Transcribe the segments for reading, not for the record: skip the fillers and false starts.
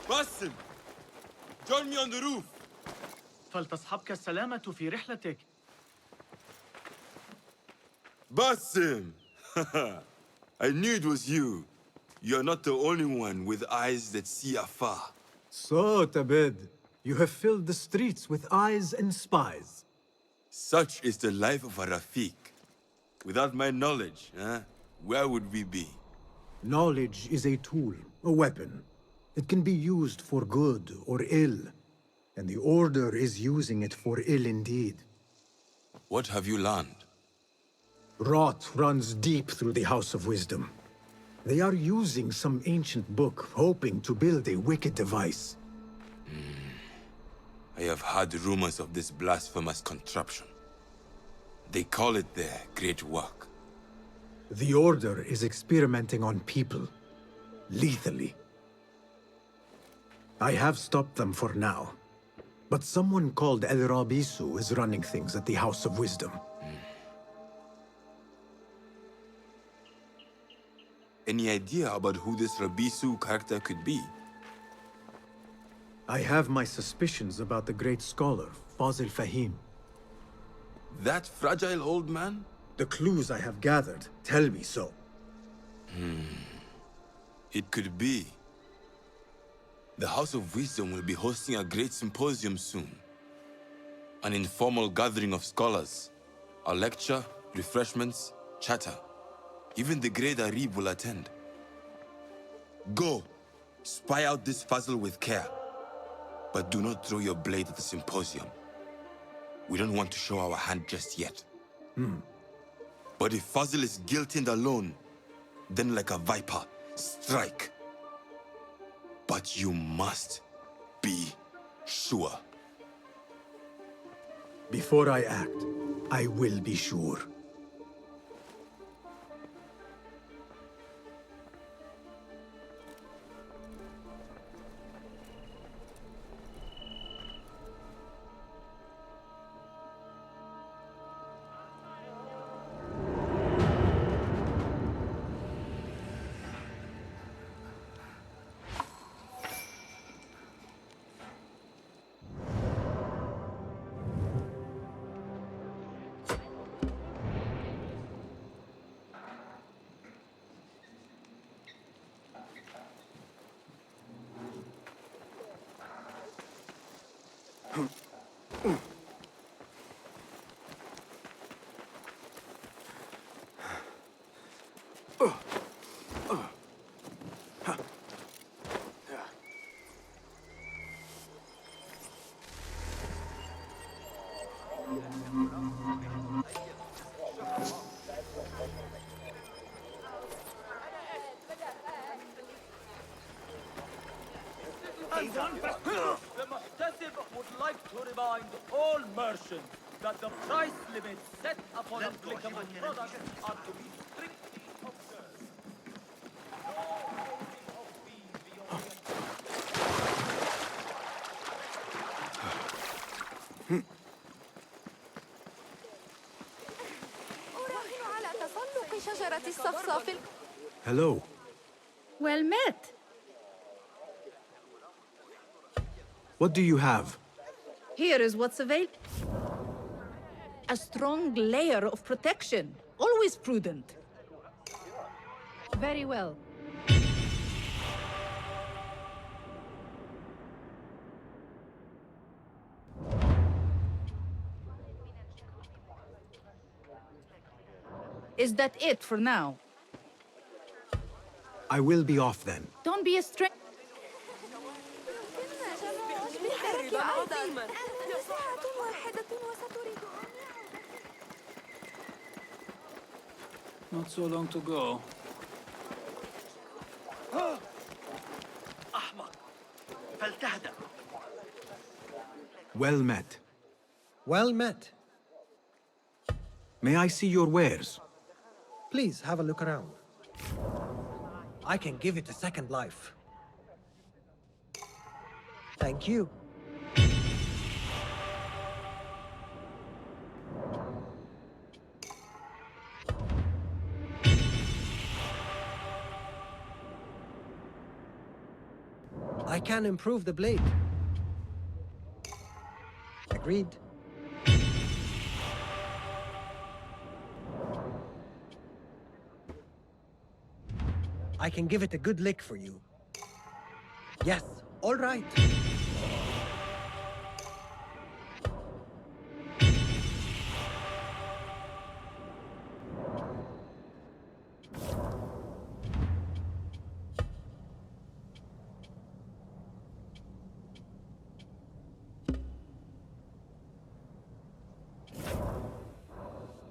Basim! Join me on the roof! فلتصحبك السلامة في رحلتك. Basim! I knew it was you. You're not the only one with eyes that see afar. So, Tabed, you have filled the streets with eyes and spies. Such is the life of a Rafiq. Without my knowledge, where would we be? Knowledge is a tool, a weapon. It can be used for good or ill, and the Order is using it for ill indeed. What have you learned? Rot runs deep through the House of Wisdom. They are using some ancient book, hoping to build a wicked device. I have heard rumors of this blasphemous contraption. They call it their great work. The Order is experimenting on people, lethally. I have stopped them for now, but someone called El Rabisu is running things at the House of Wisdom. Any idea about who this Rabisu character could be? I have my suspicions about the great scholar, Fazil Fahim. That fragile old man? The clues I have gathered tell me so. It could be. The House of Wisdom will be hosting a great symposium soon. An informal gathering of scholars. A lecture, refreshments, chatter. Even the great Arib will attend. Go, spy out this puzzle with care. But do not throw your blade at the symposium. We don't want to show our hand just yet. But if Fazil is guilty and alone, then like a viper, strike. But you must be sure. Before I act, I will be sure. The Muhtasib would like to remind all merchants that the price limits set upon applicable products are to be strictly observed. No holding of fees beyond أراهن على تسلق شجرة الصفصاف. Hello. Well met. What do you have? Here is what's available. A strong layer of protection. Always prudent. Very well. Is that it for now? I will be off then. Don't be a stranger. Not so long to go. Well met. Well met. May I see your wares? Please have a look around. I can give it a second life. Thank you. I I can improve the blade. Agreed. I can give it a good lick for you. Yes, all right.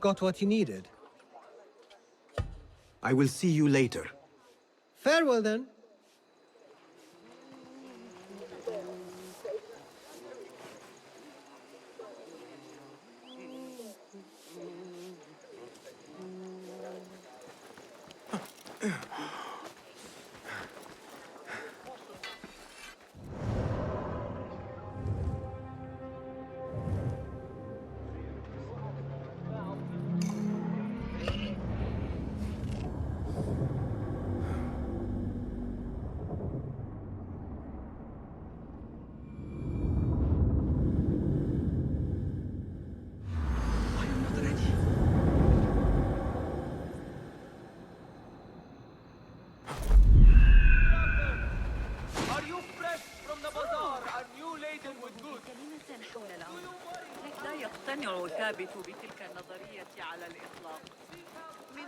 Got what you needed. I will see you later. Farewell then. Are you fresh from the bazaar and new laden with goods? لا يقتنع ثابت بتلك النظرية على الإطلاق. من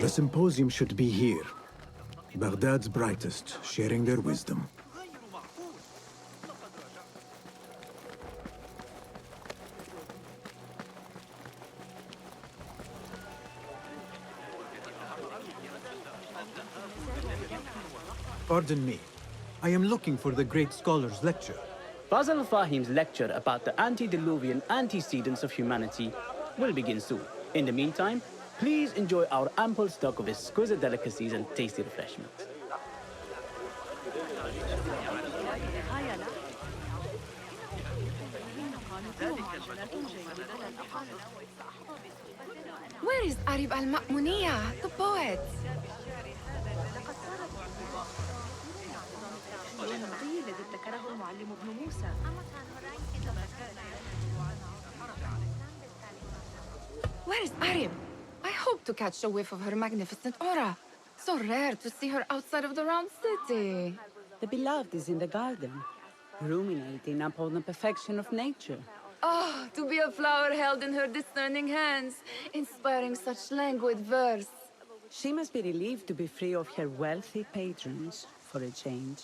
The symposium should be here. Baghdad's brightest, sharing their wisdom. Pardon me. I am looking for the great scholar's lecture. Basil Fahim's lecture about the antediluvian antecedents of humanity will begin soon. In the meantime, please enjoy our ample stock of exquisite delicacies and tasty refreshments. Where is Arib al-Ma'muniya, the poet? Where is Arib? I hope to catch a whiff of her magnificent aura. So rare to see her outside of the round city. The beloved is in the garden, ruminating upon the perfection of nature. Oh, to be a flower held in her discerning hands, inspiring such languid verse. She must be relieved to be free of her wealthy patrons for a change.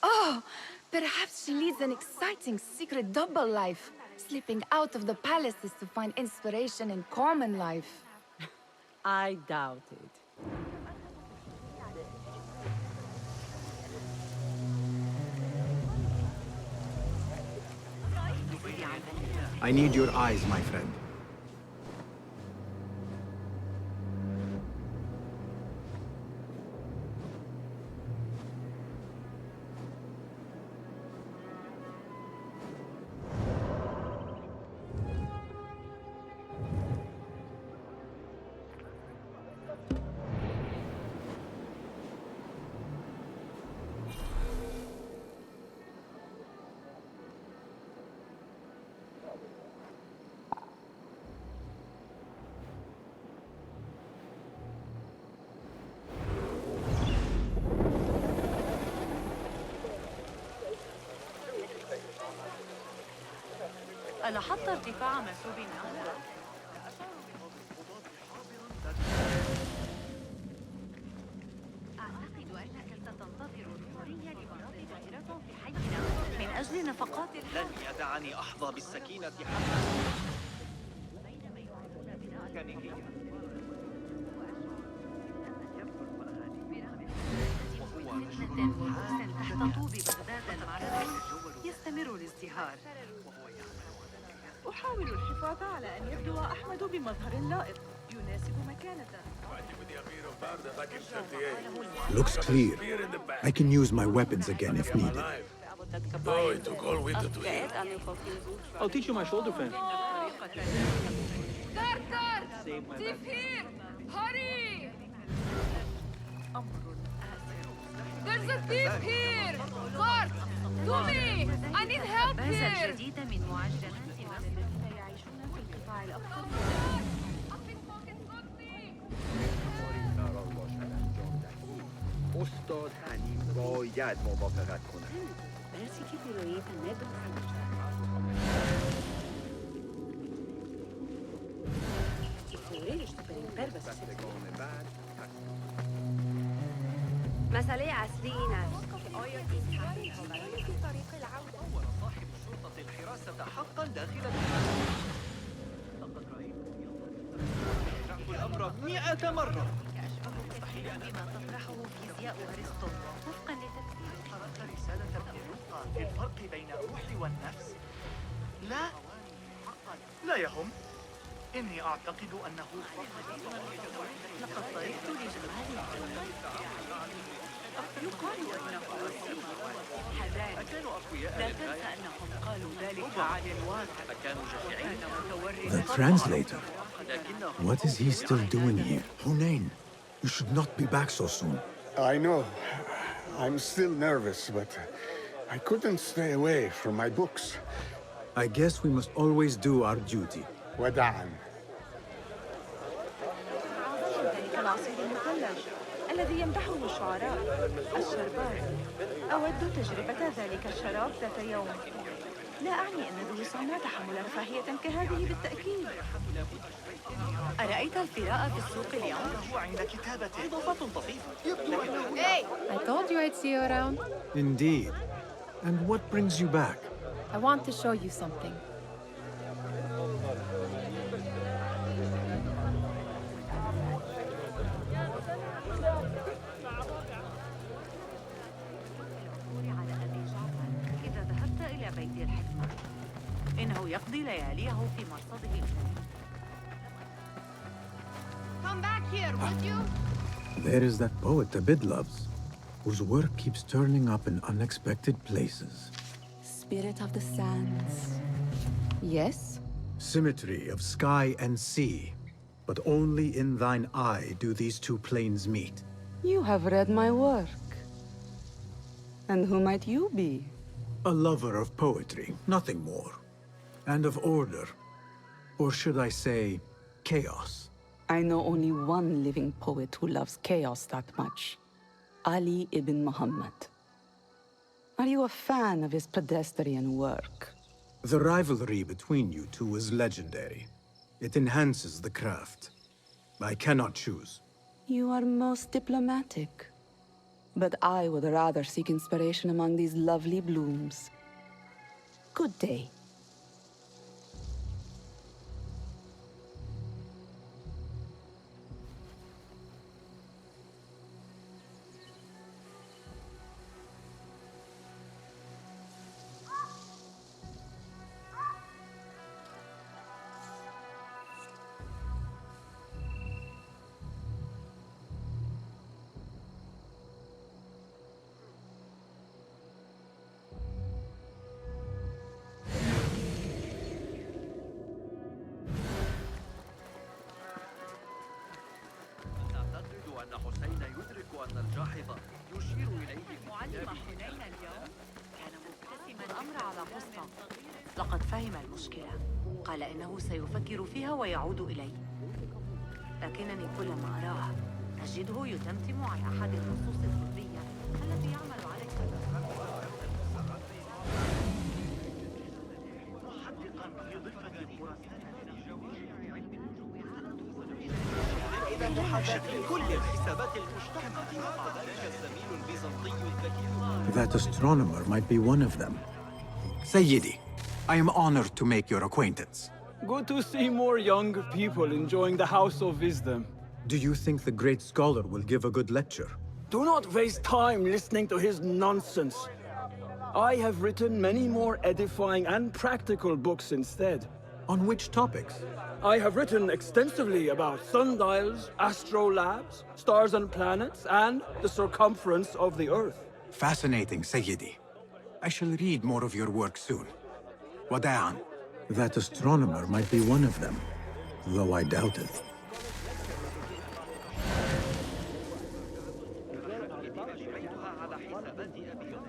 Oh, perhaps she leads an exciting secret double life, slipping out of the palaces to find inspiration in common life. I doubt it. I need your eyes, my friend. ألاحظت ارتفاع منسوب النهر؟ أعتقد أنك ستنتظر ضرورية لبناء دائرة في حينا من أجل نفقات الحرب. لن يدعني أحظى بالسكينة حتى بينما يريدون بناء تحت طوب بغداد المعركة يستمر الازدهار. أحاول الحفاظ على أن يبدو أحمد بمظهر لائق يناسب مكانته. Looks clear. I can use my weapons again if needed. I'll teach you my shoulder fan. Thief here! Hurry! There's a thief here! Guard! To me! I need help باز here! الجديد من معجنات مصر يعيشون في القطاع الأقصى. استاد حنیم باید موافقت کند. Parece que pirueta medo. مسئله اصلی این است که آیا این طور صاحب الشرطة الحراسة حقا داخل لقد رأيت الأمر 100 مرة. بما تطرحه فيزياء أرسطو وفقا لتفسير قرأت رسالة يلقى في الفرق بين الروح والنفس؟ لا لا يهم. إني أعتقد أنه لقد طرقت لجمال يقال أنه وسيم. حذار، لا تنسى أنهم قالوا ذلك عن الواقع. The translator. What is he still doing here? Hunain, you should not be back so soon. I know. I'm still nervous, but I couldn't stay away from my books. I guess we must always do our duty. وداعا. ذلك العصير المثلج الذي يمدحه الشعراء الشربات. أود تجربة ذلك الشراب ذات يوم. لا أعني أن ذو تحمل رفاهية كهذه بالتأكيد. أرأيت القراءة في السوق اليوم؟ عند كتابته إضافات طفيفة. Hey! I told you I'd see you around. Indeed. And what brings you back? I want to show you something. إذا ذهبت إلى بيت الحكمة إنه يقضي لياليه في مرصده. Come back here, would you? There is that poet Abid loves, whose work keeps turning up in unexpected places. Spirit of the sands. Yes? Symmetry of sky and sea, but only in thine eye do these two planes meet. You have read my work. And who might you be? A lover of poetry, nothing more. And of order. Or should I say, chaos. I know only one living poet who loves chaos that much. Ali ibn Muhammad. Are you a fan of his pedestrian work? The rivalry between you two is legendary. It enhances the craft. I cannot choose. You are most diplomatic. But I would rather seek inspiration among these lovely blooms. Good day. لقد فهم المشكلة. قال إنه سيفكر فيها ويعود إلي. لكنني كلما أراه أجده يتمتم على أحد النصوص الطبية التي يعمل عليها. That astronomer might be one of them. Sayyidi, I am honored to make your acquaintance. Good to see more young people enjoying the House of Wisdom. Do you think the great scholar will give a good lecture? Do not waste time listening to his nonsense. I have written many more edifying and practical books instead. On which topics? I have written extensively about sundials, astrolabes, stars and planets, and the circumference of the Earth. Fascinating, Sayyidi. I shall read more of your work soon. Wada'an. That astronomer might be one of them, though I doubt it.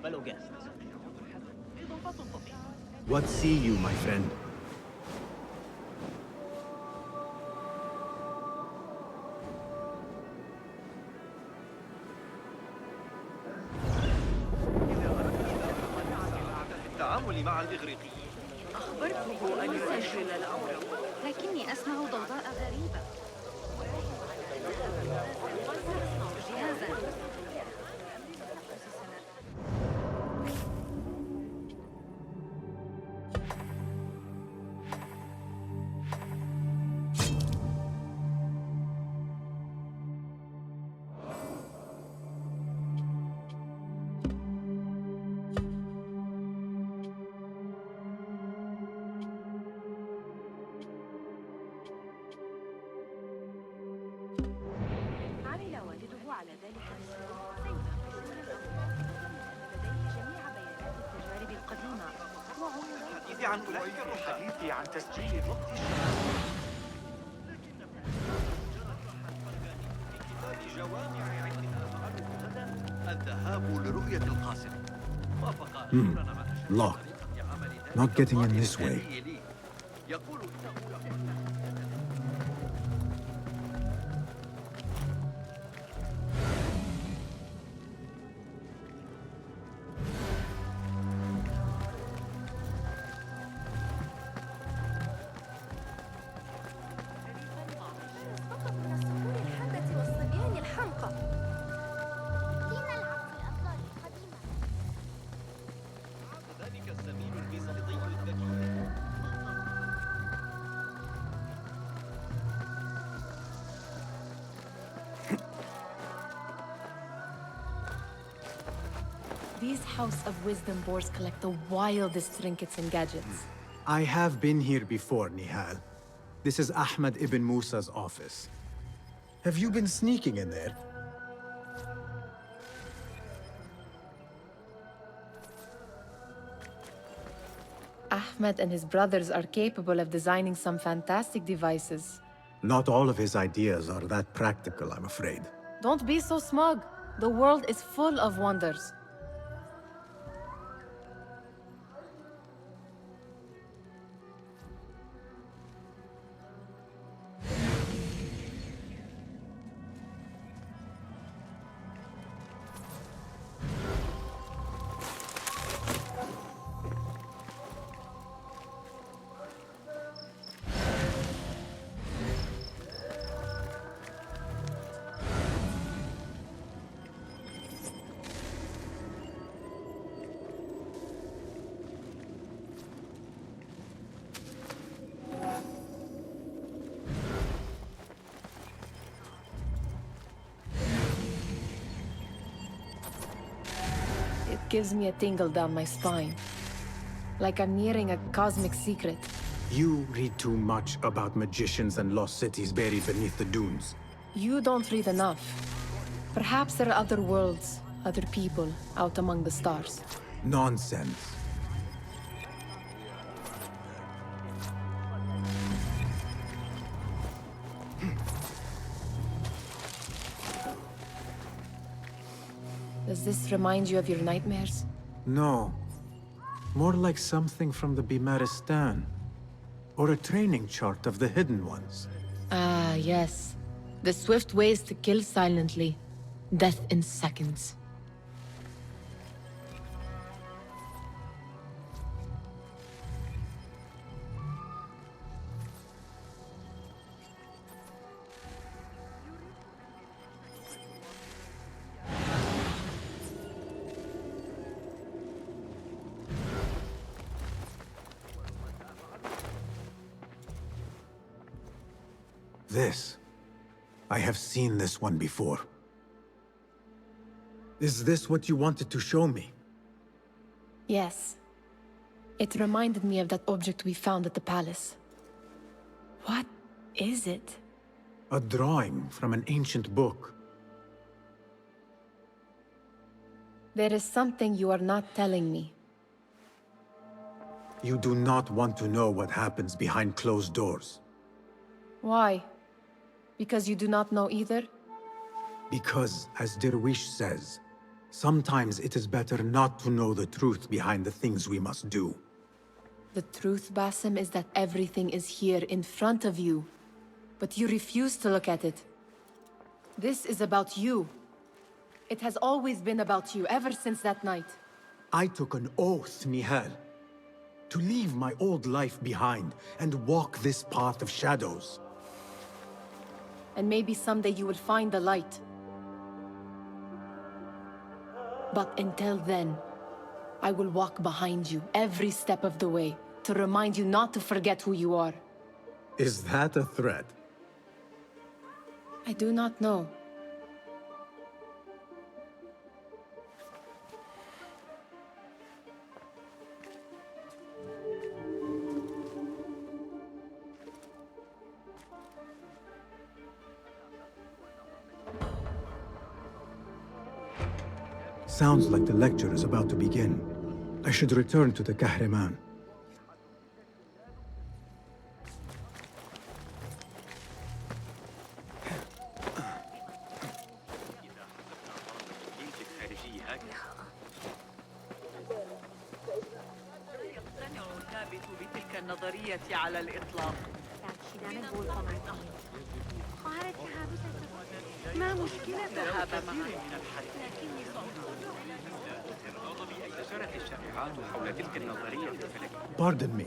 fellow guests. What see you, my friend? التعامل مع الإغريقيين. أخبرته أن يسجل الأمر، لكني أسمع ضوضاء غريبة. جهازاً. عمل والده على ذلك الأسلوب زي ما قسم الأمر، لديه جميع بيانات التجارب القديمة وعمره. الحديث عن أولئك الحديث عن تسجيل وقت الشباب. جوامع عندنا غدا الذهاب لرؤية القاسم. وافق Locked. Not getting in this way. يقول إنه فقط من الصقور الحادة والصبيان الحمقى. لنلعب في الأطلال القديمة. ذلك الزميل البيزنطي الذكي. These House of Wisdom boars collect the wildest trinkets and gadgets. I have been here before, Nihal. This is Ahmed ibn Musa's office. Have you been sneaking in there? Ahmed and his brothers are capable of designing some fantastic devices. Not all of his ideas are that practical, I'm afraid. Don't be so smug. The world is full of wonders. It gives me a tingle down my spine. Like I'm nearing a cosmic secret. You read too much about magicians and lost cities buried beneath the dunes. You don't read enough. Perhaps there are other worlds, other people, out among the stars. Nonsense. Does this remind you of your nightmares? No. More like something from the Bimaristan. Or a training chart of the Hidden Ones. Ah, yes. The swift ways to kill silently. Death in seconds. This. I have seen this one before. Is this what you wanted to show me? Yes. It reminded me of that object we found at the palace. What is it? A drawing from an ancient book. There is something you are not telling me. You do not want to know what happens behind closed doors. Why? Because you do not know either? Because, as Derwish says, Sometimes it is better not to know the truth behind the things we must do. The truth, Basim, is that everything is here in front of you. But you refuse to look at it. This is about you. It has always been about you, ever since that night. I took an oath, Nihal, to leave my old life behind and walk this path of shadows. And maybe someday you will find the light. But until then, I will walk behind you every step of the way to remind you not to forget who you are. Is that a threat? I do not know. Sounds like the lecture is about to begin. I should return to the Kahraman. بتلك النظرية على الإطلاق. ما مشكلة ذهاب معي؟ لكني Pardon me.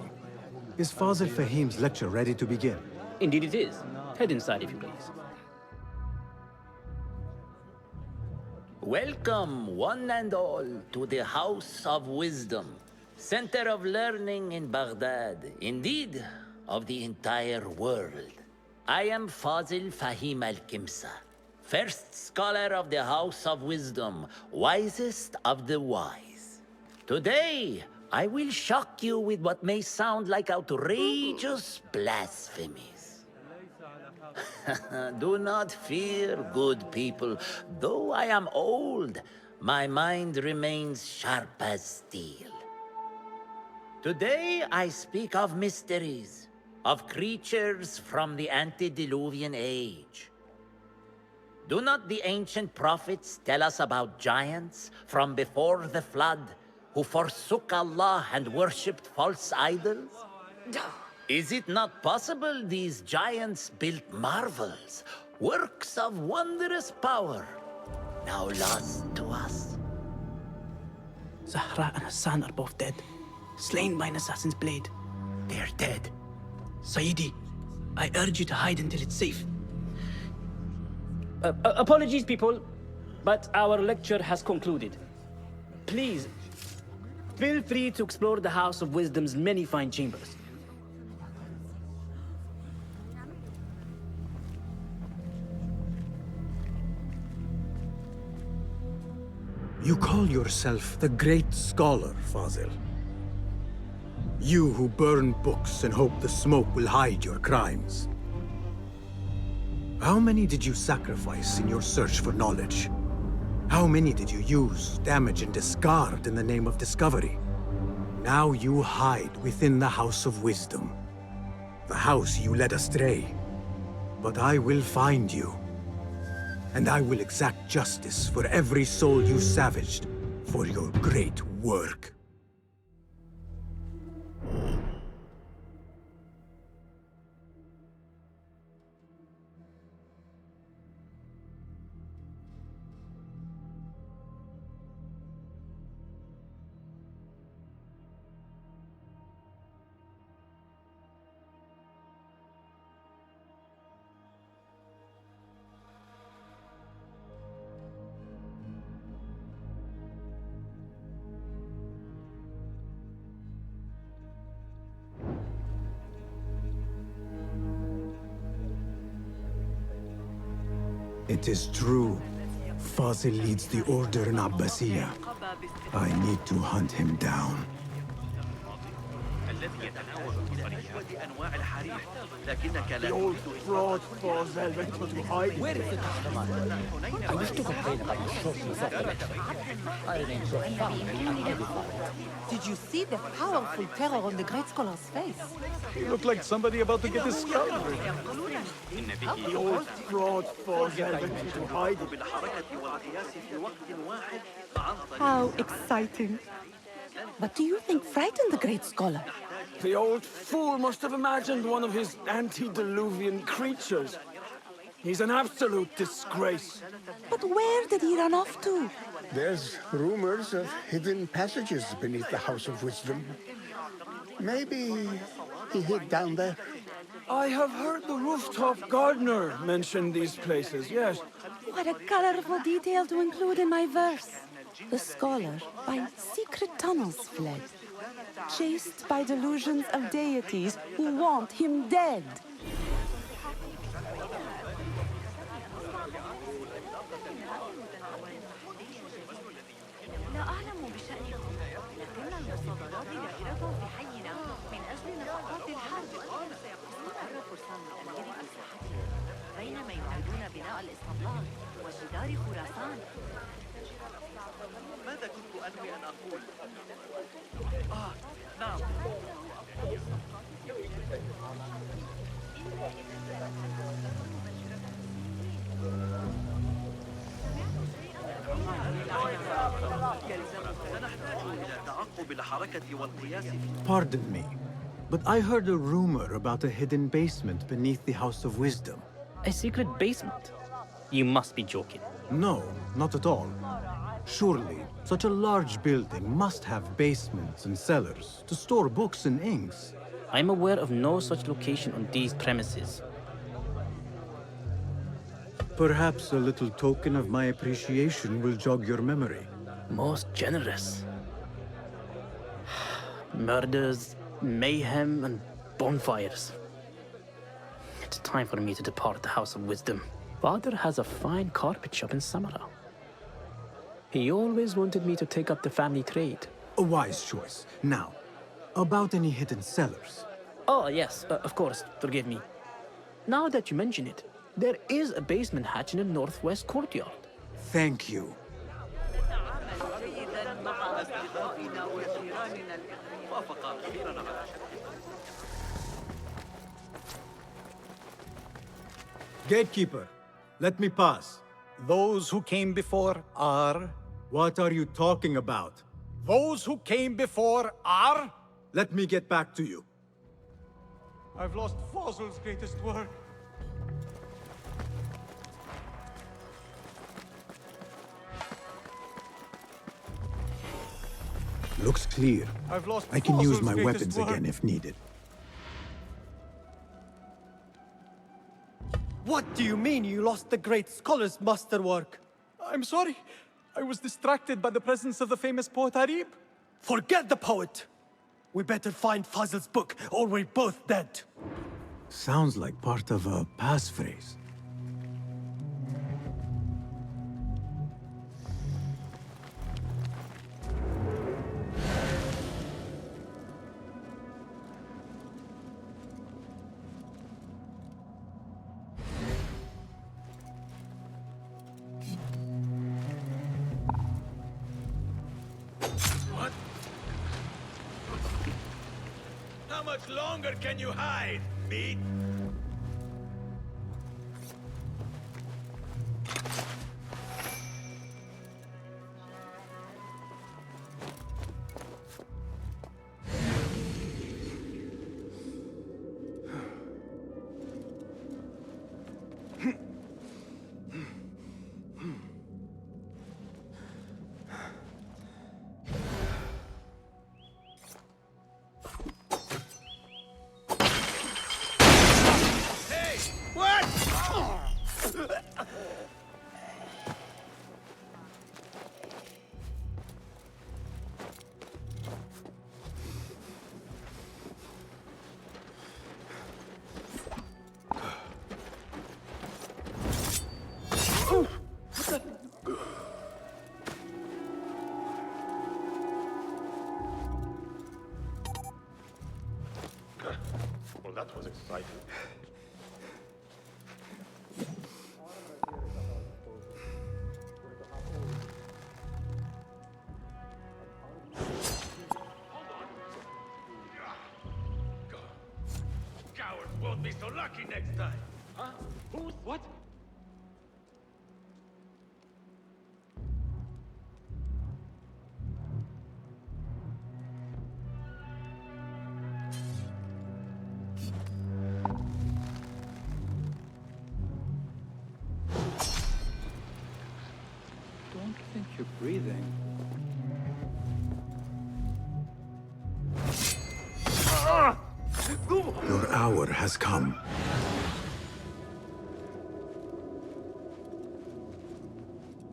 Is Fazil Fahim's lecture ready to begin? Indeed it is. Head inside if you please. Welcome, one and all, to the House of Wisdom, center of learning in Baghdad, indeed, of the entire world. I am Fazil Fahim al-Kimsa, first scholar of the House of Wisdom, wisest of the wise. Today, I will shock you with what may sound like outrageous blasphemies. Do not fear, good people. Though I am old, my mind remains sharp as steel. Today, I speak of mysteries, of creatures from the antediluvian age. Do not the ancient prophets tell us about giants from before the flood who forsook Allah and worshipped false idols? Is it not possible these giants built marvels, works of wondrous power, now lost to us? Zahra and Hassan are both dead, slain by an assassin's blade. They're dead. Sayyidi, I urge you to hide until it's safe. Apologies, people, but our lecture has concluded. Please, feel free to explore the House of Wisdom's many fine chambers. You call yourself the great scholar, Fazil. You who burn books and hope the smoke will hide your crimes. How many did you sacrifice in your search for knowledge? How many did you use, damage, and discard in the name of discovery? Now you hide within the House of Wisdom. The house you led astray. But I will find you. And I will exact justice for every soul you savaged for your great work. It is true. Fazil leads the order in Abbasiyah. I need to hunt him down. الذي يتناول إلى أجود أنواع الحرير، لكنك لا The old تريد fraud falls went to hide. Where is the customer? I wish to complain about the shortness of the lecture. I remain profoundly unedified. Did you see the powerful terror on the great scholar's face? He looked like somebody about to get his skull ripped. The old fraud falls went to hide. بالحركة والقياس في وقت واحد عن طريق How exciting. What do you think frightened the great scholar? The old fool must have imagined one of his antediluvian creatures. He's an absolute disgrace. But where did he run off to? There's rumors of hidden passages beneath the House of Wisdom. Maybe he hid down there. I have heard the rooftop gardener mention these places, yes. What a colorful detail to include in my verse. The scholar by secret tunnels fled, chased by delusions of deities who want him dead. لا أعلم بشأنكم، لكن المصادرات دائرة في حينا من أجل نفقات الحرب. استقر فرسان الأمير في ساحتنا بينما يعيدون بناء الإسطبلات وجدار خراسان. ماذا كنت أنوي أن أقول؟ نعم. سنحتاج إلى تعقب الحركة والقياس في Pardon me, but I heard a rumor about a hidden basement beneath the House of Wisdom. A secret basement? You must be joking. No, not at all. Surely, such a large building must have basements and cellars to store books and inks. I'm aware of no such location on these premises. Perhaps a little token of my appreciation will jog your memory. Most generous. Murders, mayhem, and bonfires. It's time for me to depart the House of Wisdom. Father has a fine carpet shop in Samara. He always wanted me to take up the family trade. A wise choice. Now, about any hidden cellars. Oh, yes, of course, forgive me. Now that you mention it, there is a basement hatch in the northwest courtyard. Thank you. Gatekeeper, let me pass. Those who came before are... What are you talking about? Those who came before are... Let me get back to you. I've lost Fossil's greatest work. Looks clear. I've lost I can use Fossil's my greatest weapons work. again if needed. What do you mean you lost the great scholar's masterwork? I'm sorry. I was distracted by the presence of the famous poet Arib. Forget the poet! We better find Fazl's book, or we're both dead. Sounds like part of a passphrase. How much longer can you hide, meat? excited. Cowards won't be so lucky next time. Huh? Who's... What? Don't think you're breathing. Your hour has come.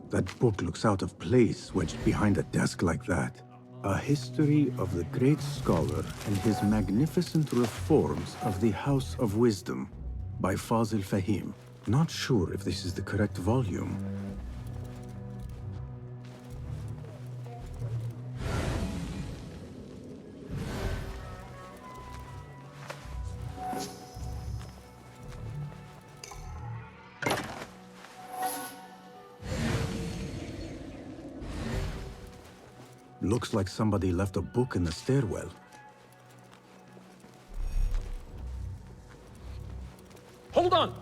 That book looks out of place wedged behind a desk like that. A history of the great scholar and his magnificent reforms of the House of Wisdom by Fazil Fahim. Not sure if this is the correct volume. Looks like somebody left a book in the stairwell. Hold on!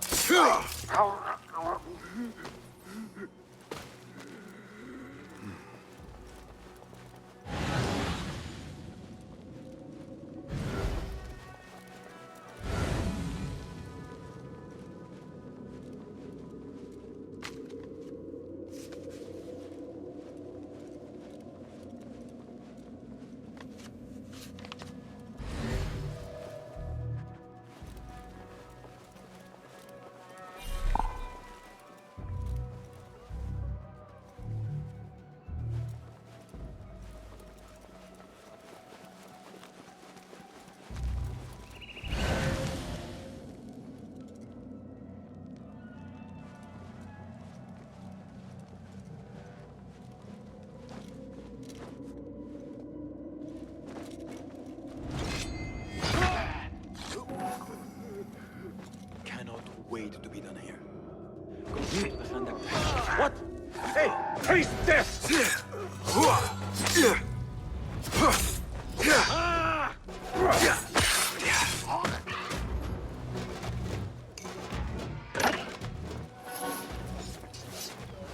Wait to be done here. Continue to the Khandak. What? Hey, face this!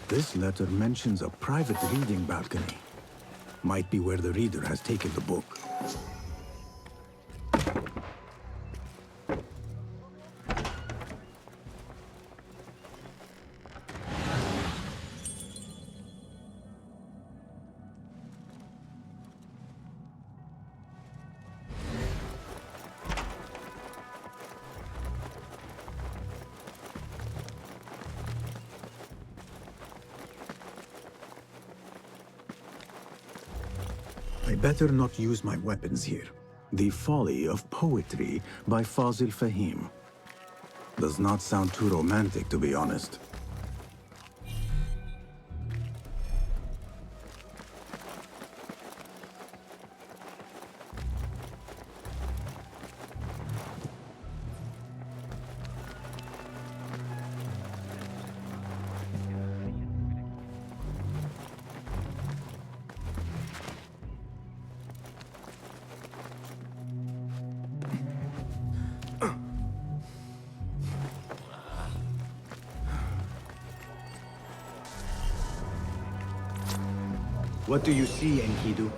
This letter mentions a private reading balcony. Might be where the reader has taken the book. I better not use my weapons here. The Folly of Poetry by Fazil Fahim. Does not sound too romantic, to be honest. What do you see, Enkidu?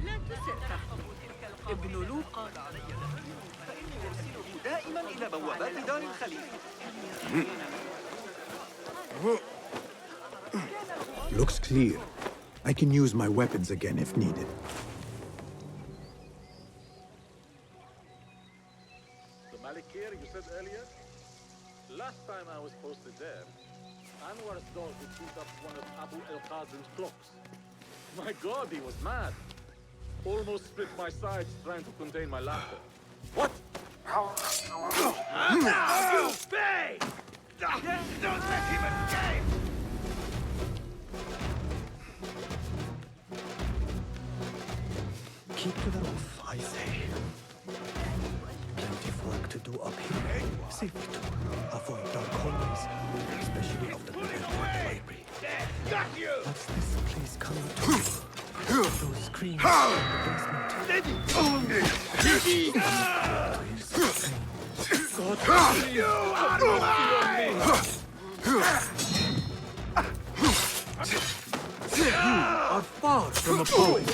لا تسر ابن لوقا فإني أرسله دائما إلى بوابات دار الخليفة. Looks clear. I can use my weapons again if needed. The Malikir you said earlier? Last time I was posted there, Anwar's dog who beat up one of Abu el-Qasim's clocks. My god, he was mad. Almost split my sides trying to contain my laughter. What? Now you pay! Don't let him escape! Keep to the roof, I say. Plenty of work to do up here. Safe to avoid dark hallways, especially after the library. Got you! What's this place coming to? Those screams in the basement. God, please, You are mine! You are far from a poet.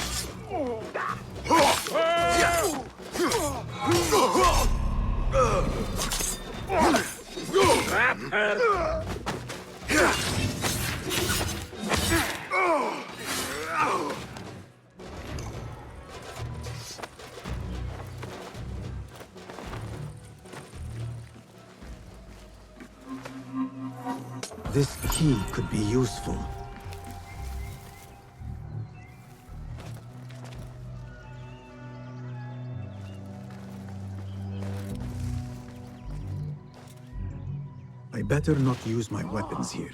This key could be useful. I better not use my weapons here.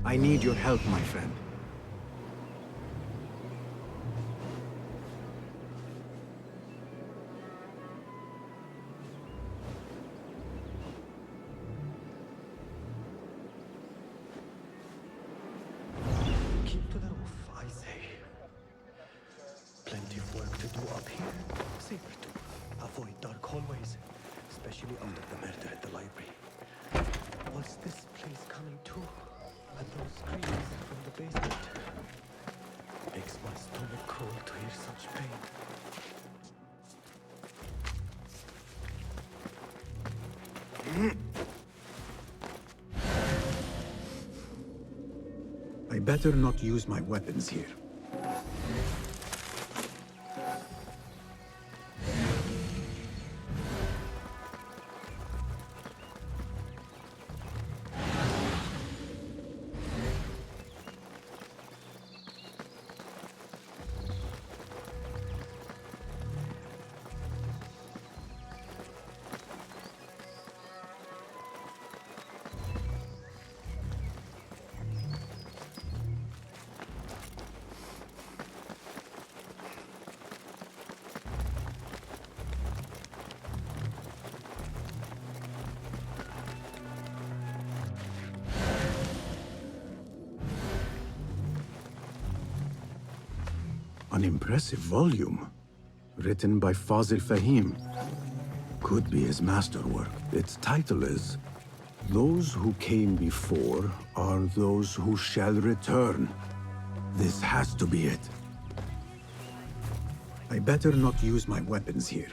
I need your help, my friend. Keep to the roof, I say. Plenty of work to do up here. Safer to avoid dark hallways, especially after the murder at the library. What's this place coming to? And those screams from the basement. Makes my stomach crawl to hear such pain. I better not use my weapons here. An impressive volume, written by Fazil Fahim. Could be his masterwork. Its title is, "Those who came before are those who shall return." This has to be it. I better not use my weapons here.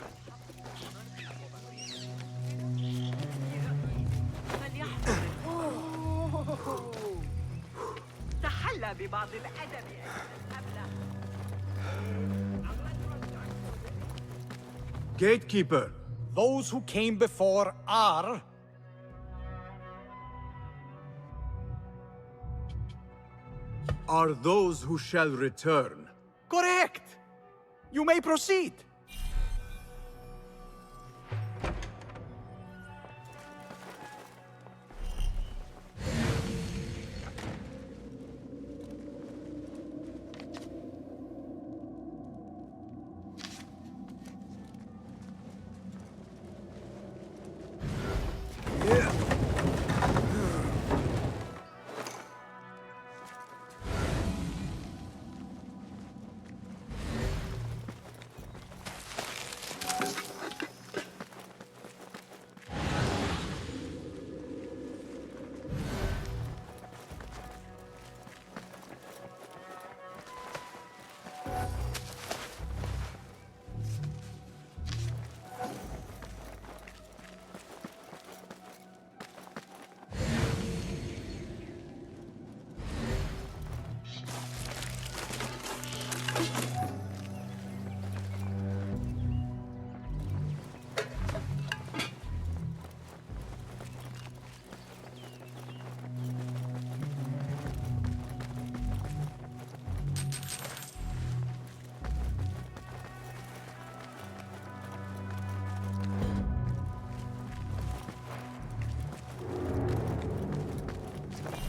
تحلى ببعض الأدب Gatekeeper! Those who came before are... Are those who shall return. Correct! You may proceed.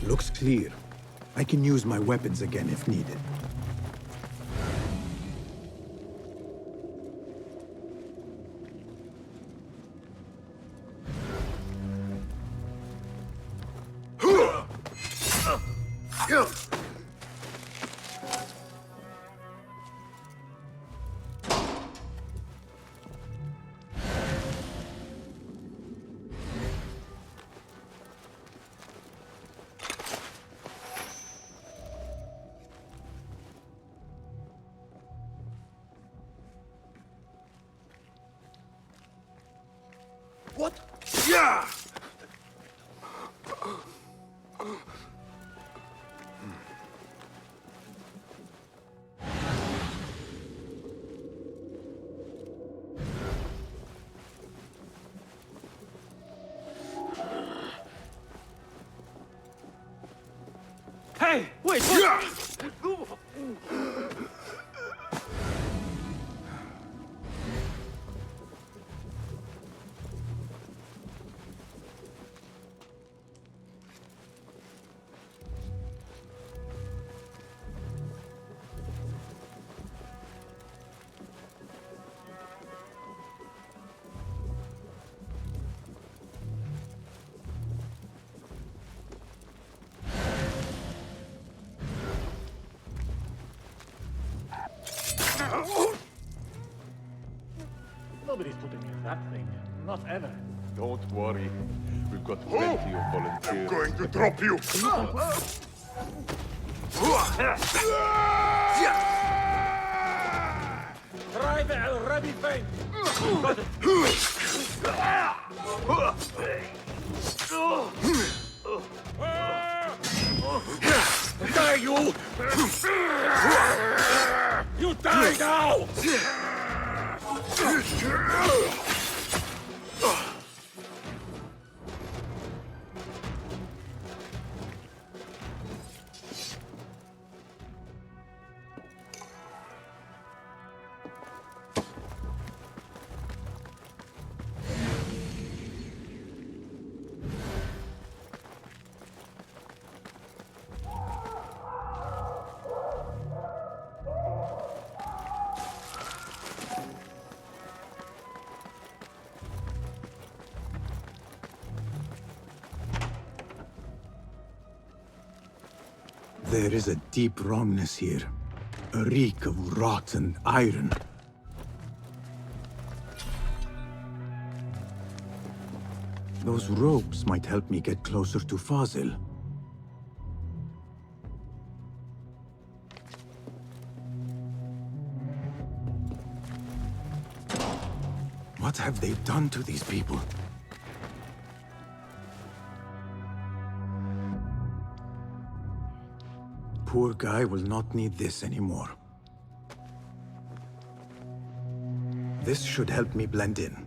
Looks clear. I can use my weapons again if needed. What? Yeah! Hey, wait! Nobody's putting me in that thing. Not ever. Don't worry. We've got plenty of volunteers. I'm going to drop you! Drive already, Fane! Die, you! You die now! There is a deep wrongness here. A reek of rotten iron. Those ropes might help me get closer to Fazil. What have they done to these people? Poor guy will not need this anymore. This should help me blend in.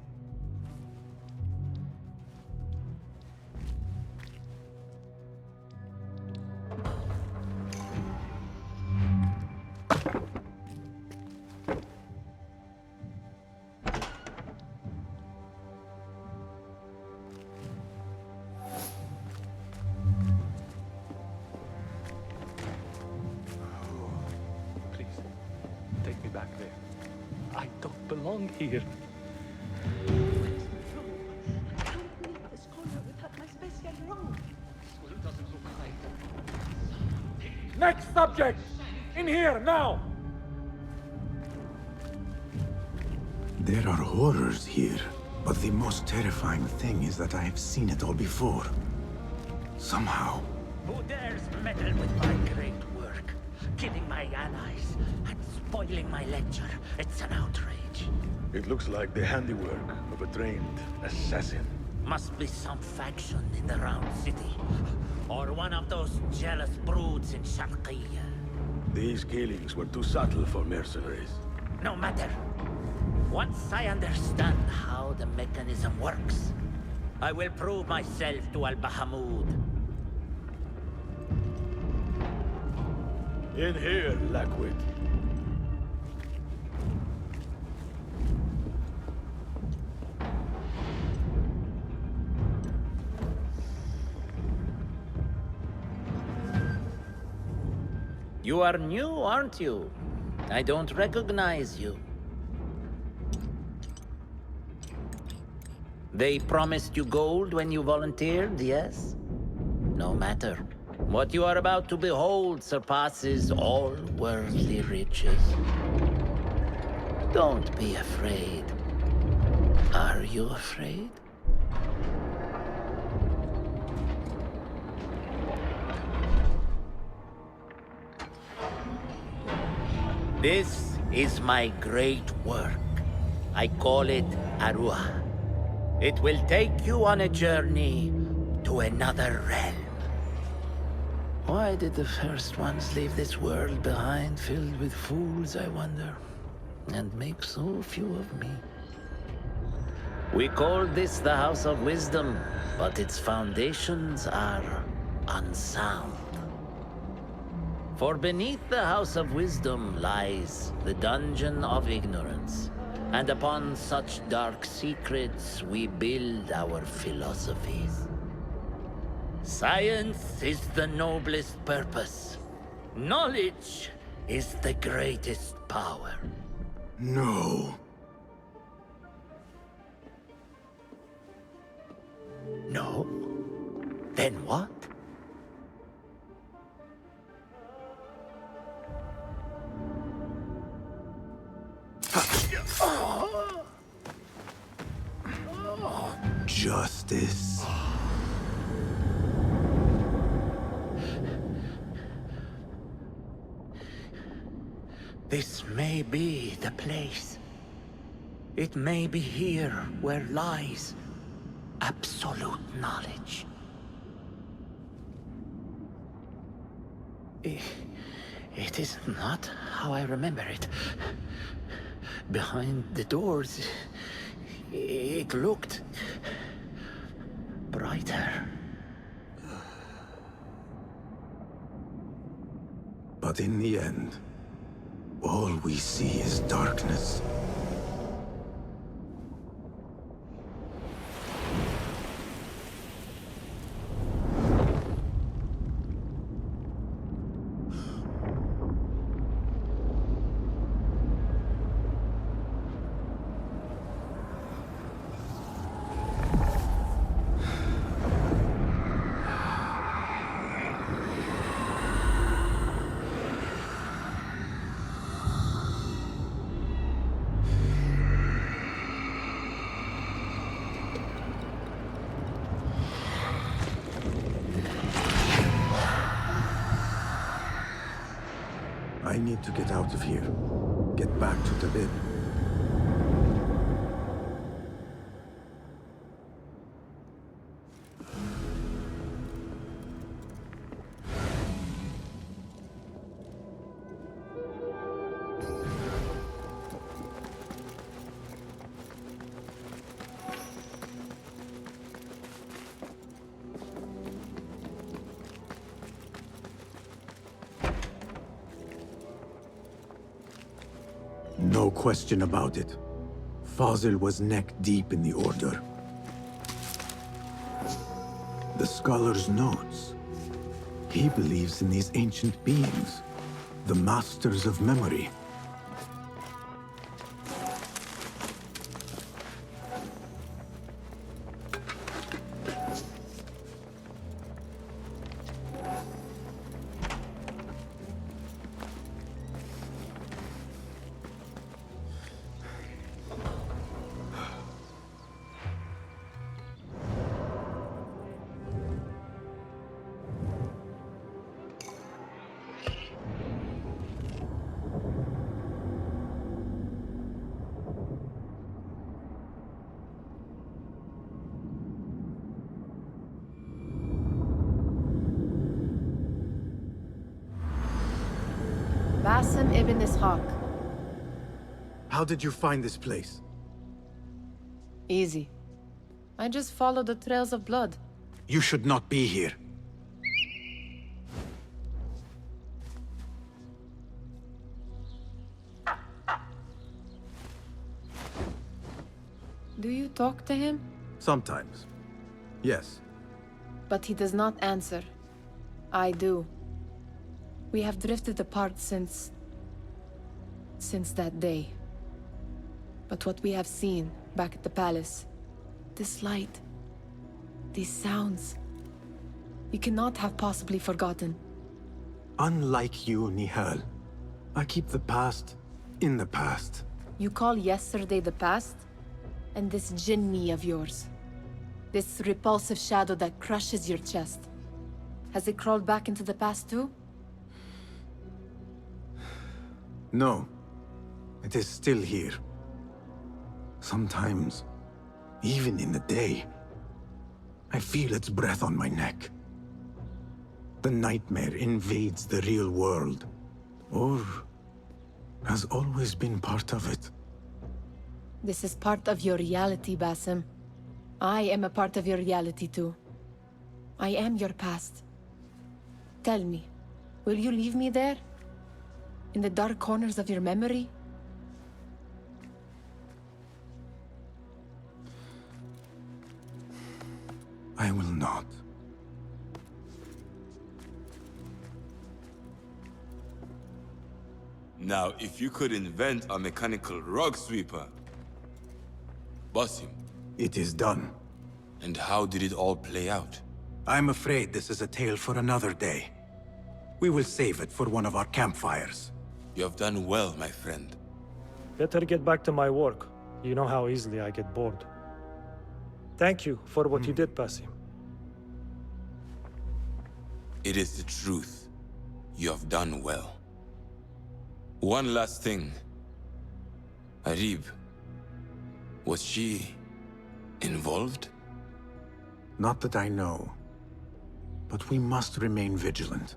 Take me back there. I don't belong here. Next subject! In here, now! There are horrors here, but the most terrifying thing is that I have seen it all before. Somehow. Who dares meddle with my great work? Killing my allies and spoiling my lecture. It's an outrage. It looks like the handiwork of a trained assassin. Must be some faction in the Round City. Or one of those jealous broods in Sharqiyya. These killings were too subtle for mercenaries. No matter. Once I understand how the mechanism works, I will prove myself to Al-Bahamud. In here, Lackwit. You are new, aren't you? I don't recognize you. They promised you gold when you volunteered, yes? No matter. What you are about to behold surpasses all worldly riches. Don't be afraid. Are you afraid? This is my great work. I call it Arua. It will take you on a journey to another realm. Why did the first ones leave this world behind filled with fools, I wonder? And make so few of me. We call this the House of Wisdom, but its foundations are unsound. For beneath the House of Wisdom lies the Dungeon of Ignorance, and upon such dark secrets we build our philosophies. Science is the noblest purpose. Knowledge is the greatest power. No. No? Then what? Justice. This may be the place. It may be here where lies absolute knowledge. It is not how I remember it. Behind the doors, it looked brighter. But in the end, all we see is darkness. I need to get out of here. Get back to the bed. No question about it. Fazil was neck deep in the Order. The scholar's notes. He believes in these ancient beings, the masters of memory. Basim ibn Ishaq. How did you find this place? Easy. I just followed the trails of blood. You should not be here. Do you talk to him? Sometimes. Yes. But he does not answer. I do. We have drifted apart since that day. But what we have seen back at the palace, this light, these sounds, we cannot have possibly forgotten. Unlike you, Nihal, I keep the past in the past. You call yesterday the past? And this jinni of yours, this repulsive shadow that crushes your chest, has it crawled back into the past too? No, it is still here. Sometimes, even in the day, I feel its breath on my neck. The nightmare invades the real world, or has always been part of it. This is part of your reality, Basim. I am a part of your reality too. I am your past. Tell me, will you leave me there? In the dark corners of your memory? I will not. Now, if you could invent a mechanical rug sweeper, Basim. It is done. And how did it all play out? I'm afraid this is a tale for another day. We will save it for one of our campfires. You have done well, my friend. Better get back to my work. You know how easily I get bored. Thank you for what you did, Basim. It is the truth. You have done well. One last thing. Arib, was she involved? Not that I know. But we must remain vigilant.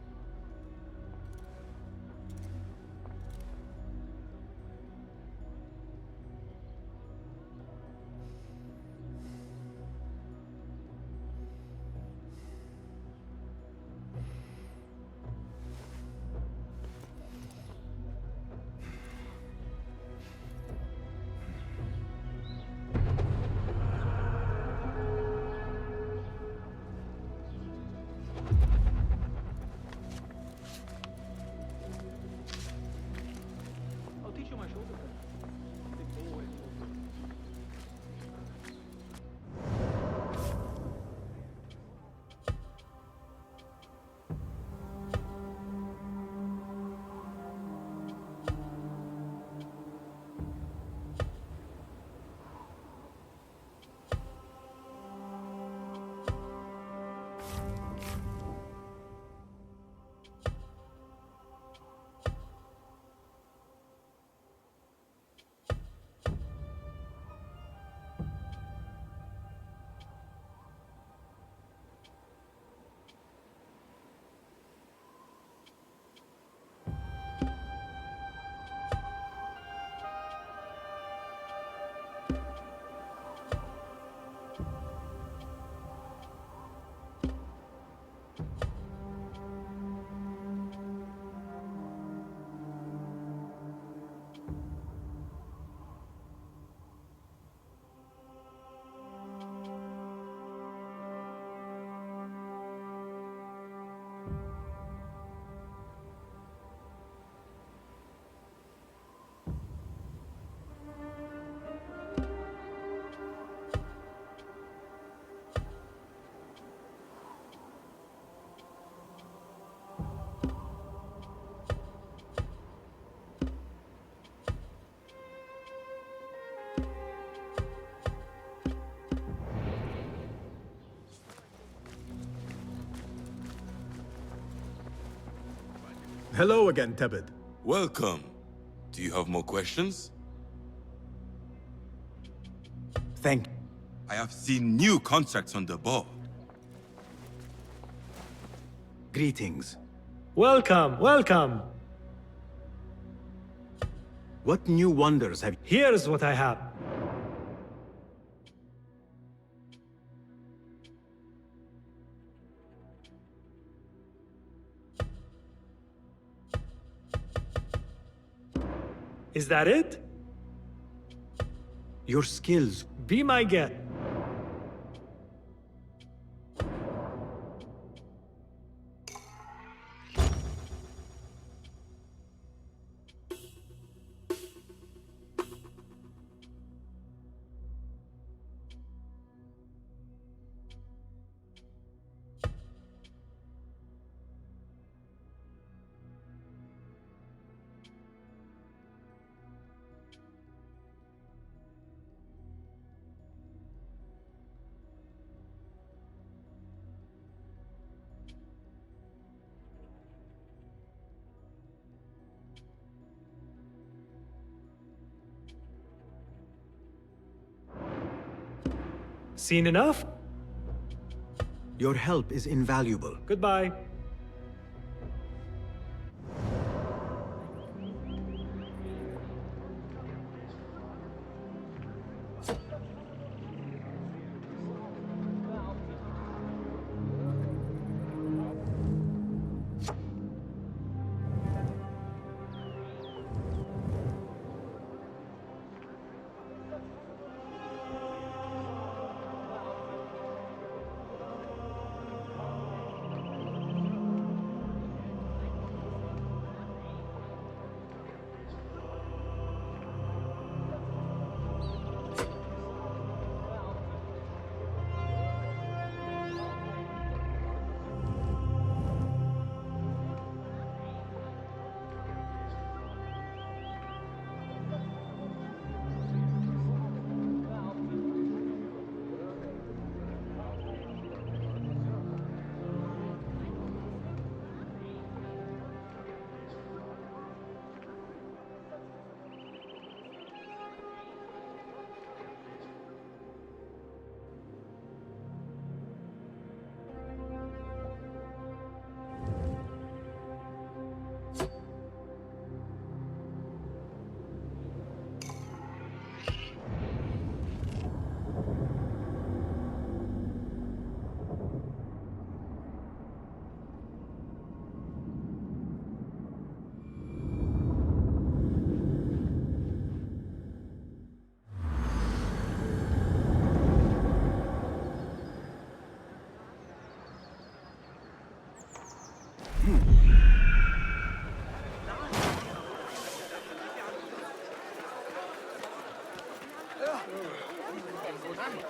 Hello again, Tebed. Welcome. Do you have more questions? Thank you. I have seen new contracts on the board. Greetings. Welcome, welcome. What new wonders have you... Here's what I have. Is that it? Your skills. Be my guest. Seen enough? Your help is invaluable. Goodbye.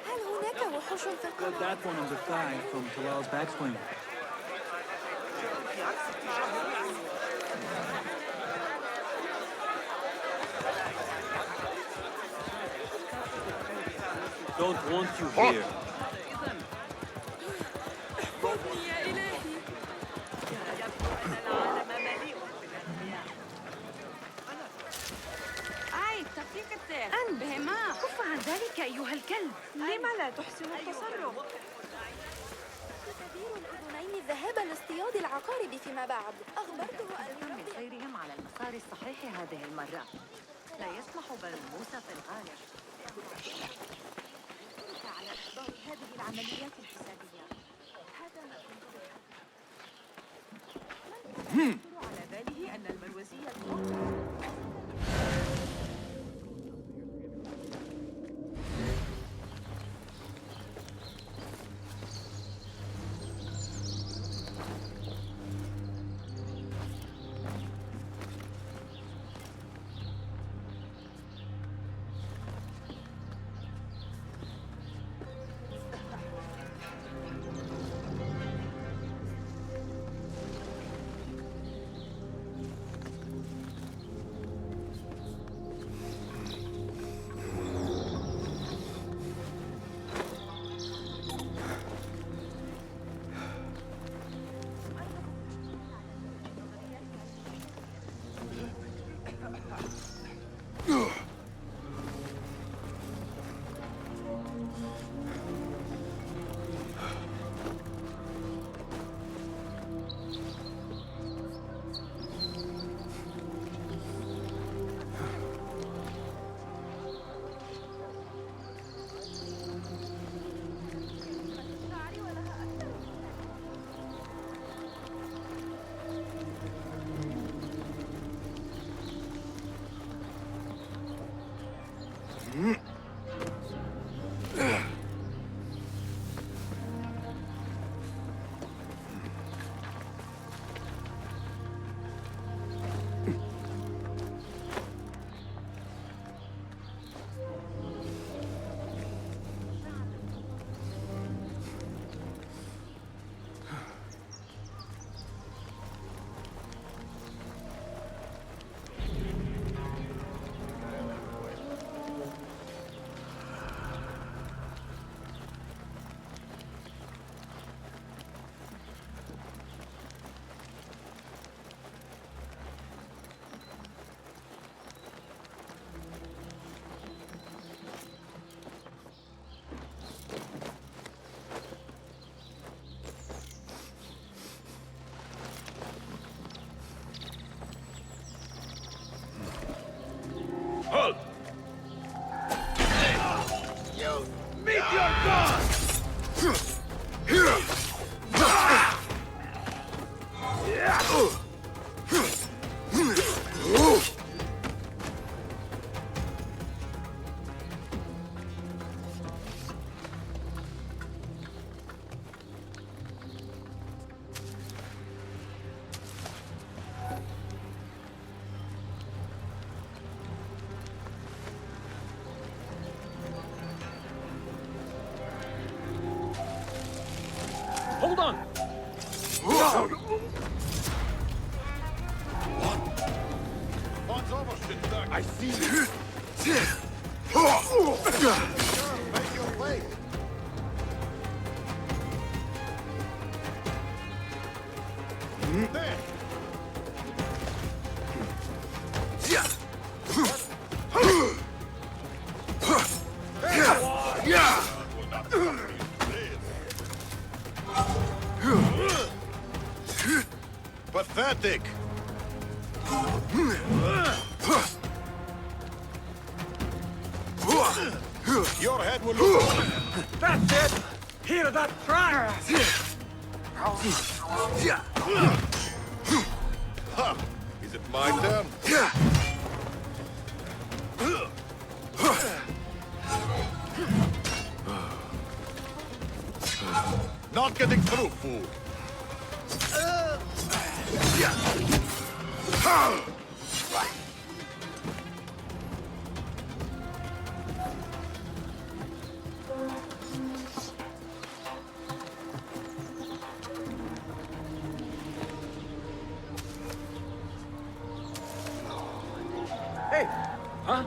هل هناك وحوش في القمر؟ That one on the thigh from Talal's backswing. Don't want you here. احفظني يا إلهي. أنبهما كف عن ذلك أيها الكلب. لم لا تحسن التصرف؟ تدير الأذنين الذهاب لاصطياد العقارب فيما بعد. أخبرته أن من سيرهم على المسار الصحيح هذه المرة. لا يسمح بالموسى في الغالب. على إحضار هذه العمليات الحسابية. هذا ما كنت من يخطر على باله أن المروزية Meet your god! Hold on! One's almost in duck. I see you. Make your way. There. Pathetic. Your head will look. That's it! Hear that crack! Huh. Is it my turn? Not getting through, fool. Hey! Huh?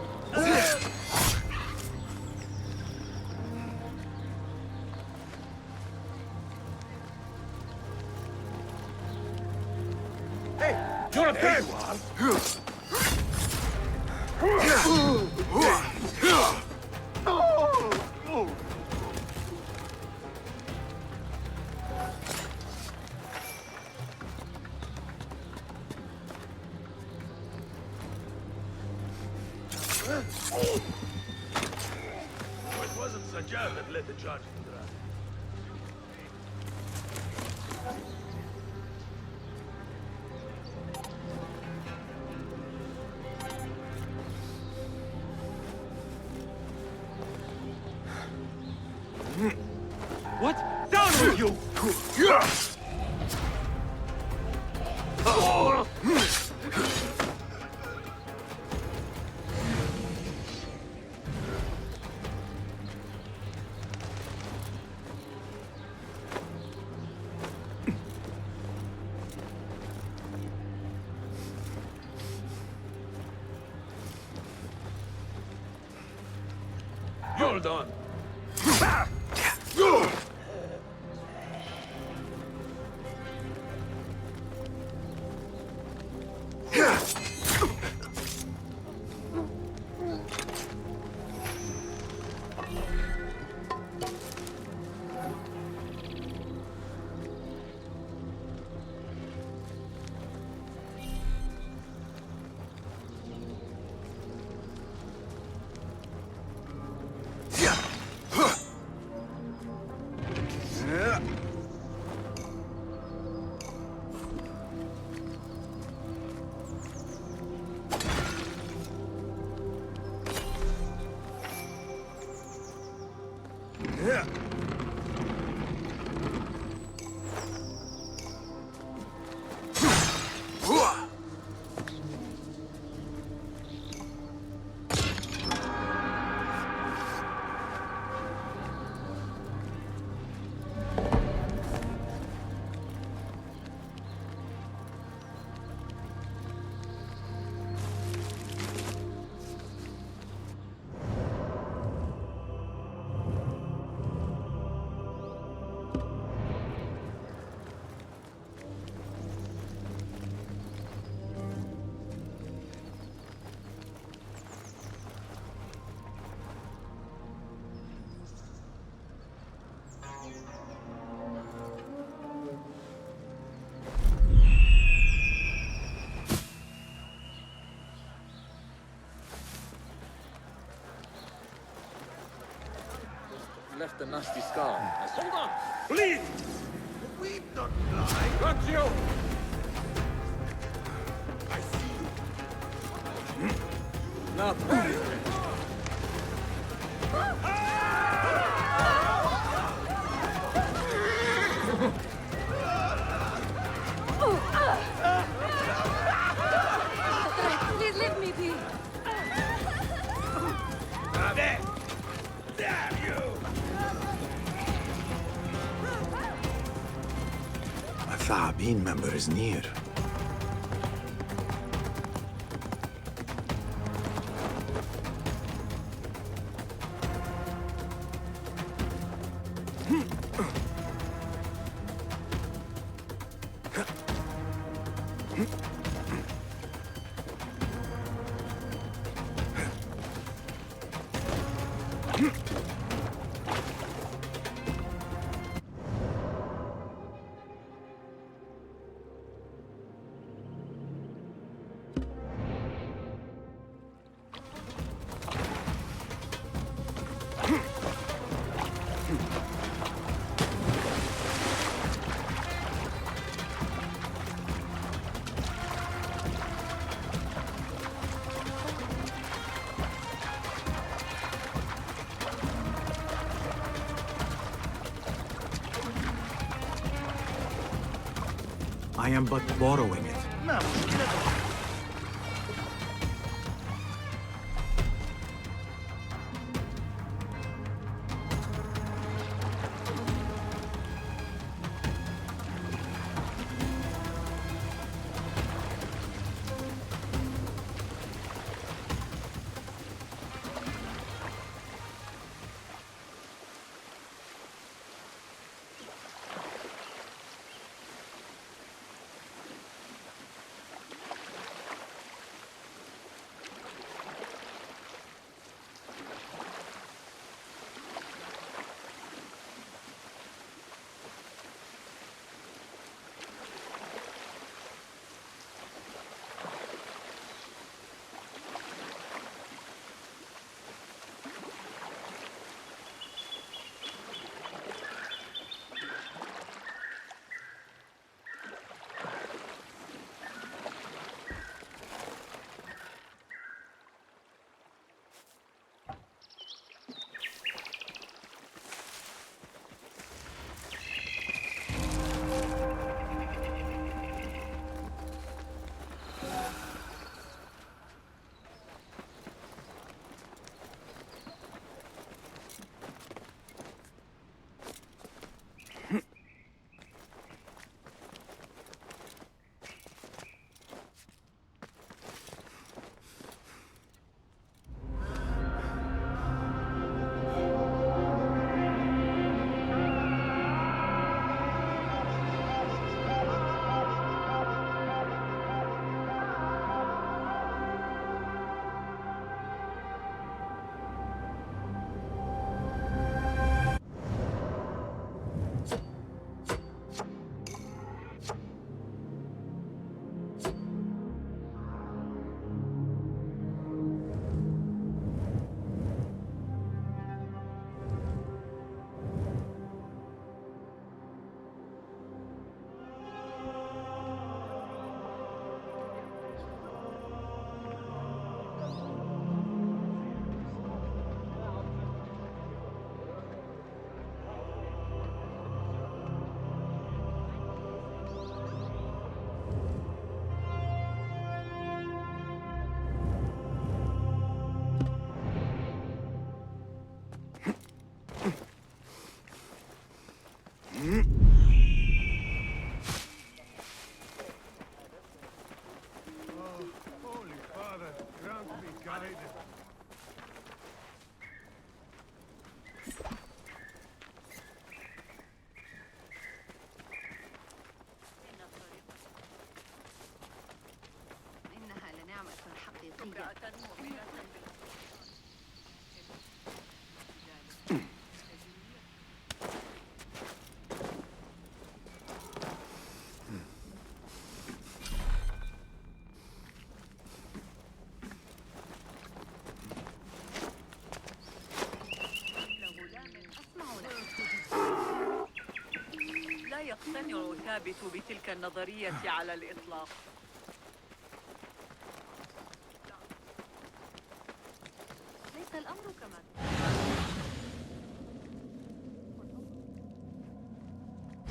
Hey! You're up there! It wasn't Sajjad that led the charge to the draft. What? Down with you! You're done. left a nasty scar. Hold on! Please! We've not lied! Got you! I see you. Now, where is it? Please leave me be. There! Damn you! A Thaabin member is near. I am but borrowing it. ما مشكلتك؟ يقتنع ثابت بتلك النظرية على الإطلاق. ليس الأمر كما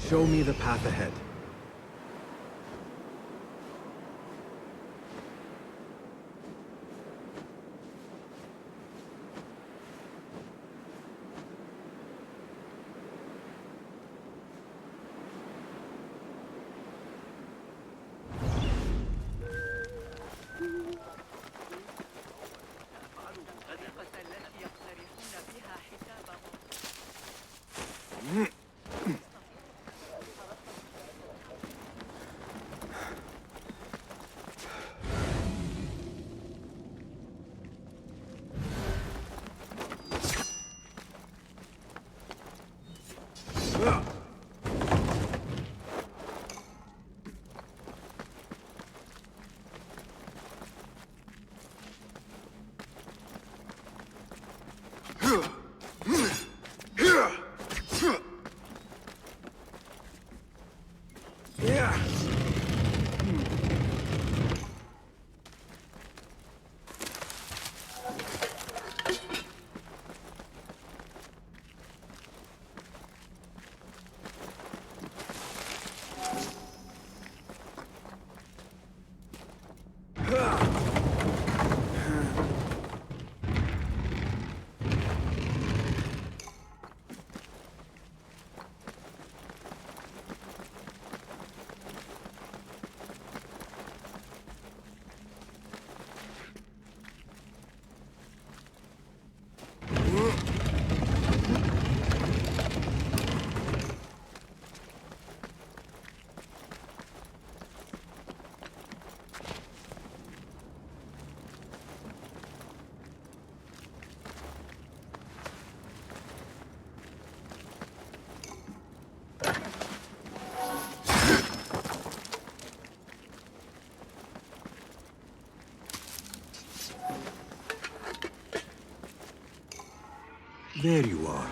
Show me the path ahead. There you are.